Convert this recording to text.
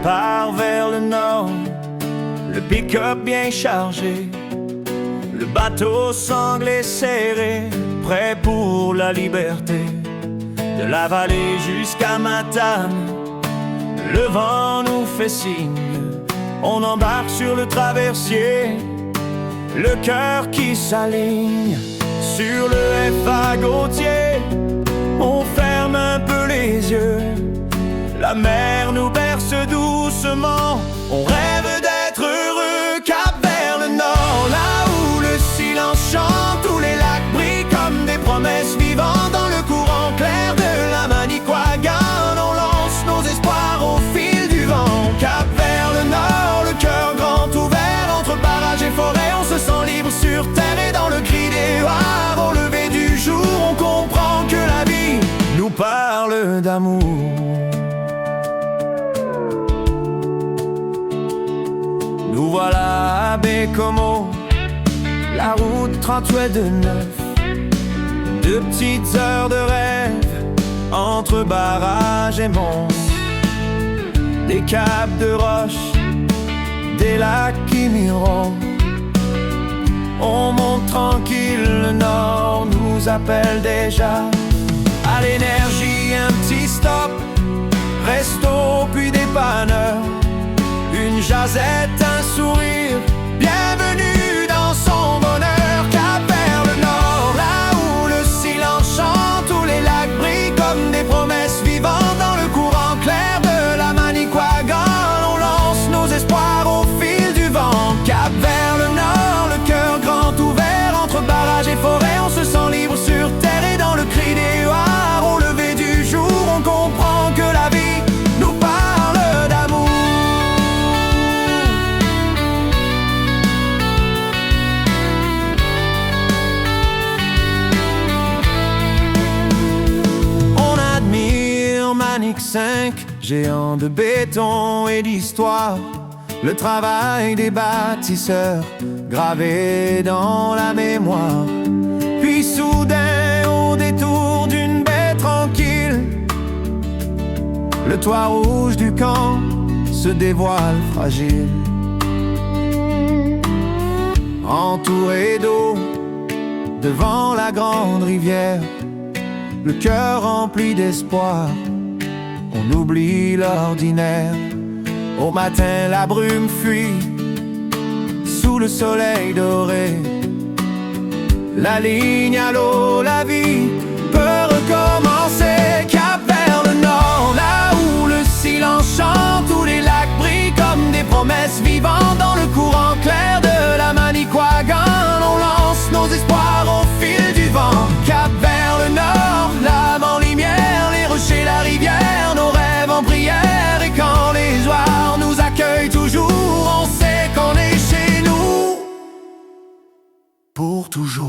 part vers le nord, le pick-up bien chargé, le bateau sanglé serré, prêt pour la liberté. De la vallée jusqu'à Matane, le vent nous fait signe. On embarque sur le traversier, le cœur qui s'aligne. Sur le FA Gautier, on ferme un peu les yeux. La mer nous berce doucement, on rêve d'être heureux. Cap vers le nord, là où le silence chante, où les lacs brillent comme des promesses vivantes. Dans le courant clair de la Manicouagan, on lance nos espoirs au fil du vent. Cap vers le nord, le cœur grand ouvert, entre barrages et forêts, on se sent libre sur terre. Et dans le cri des hares, au lever du jour, on comprend que la vie nous parle d'amour. Nous voilà à Bécomo, la route 38 de 9. 2 petites heures de rêve entre barrages et monts. Des caps de roches, des lacs qui miroitent. On monte tranquille, le nord nous appelle déjà. À l'énergie, un petit stop, resto puis dépanneur. Une jasette, un sourire, bienvenue dans son bonheur. Cap vers le nord, là où le silence chante, où les lacs brillent comme des promesses vivantes. Dans le courant clair de la Manicouagan, on lance nos espoirs au fil du vent. Cap vers le nord, le cœur grand ouvert, entre barrages et forêts, on se sent libre sur terre. Et dans le cri des huards, au lever du jour, on comprend que la vie nous parle d'amour. Manic 5, géant de béton et d'histoire. Le travail des bâtisseurs, gravé dans la mémoire. Puis soudain, au détour d'une baie tranquille, le toit rouge du camp se dévoile fragile. Entouré d'eau, devant la grande rivière, le cœur rempli d'espoir, on oublie l'ordinaire. Au matin, la brume fuit sous le soleil doré. La ligne à l'eau, la vie peut recommencer. Cap vers le nord, là où le silence chante, où les lacs brillent comme des promesses vivantes. Dans le courant clair de la Manicouagan, on lance nos espoirs au fil du vent. Cap vers le nord, l'âme en lumière, les rochers, la rivière, nos rêves en prière. Et quand les oies nous accueillent toujours, on sait qu'on est chez nous pour toujours.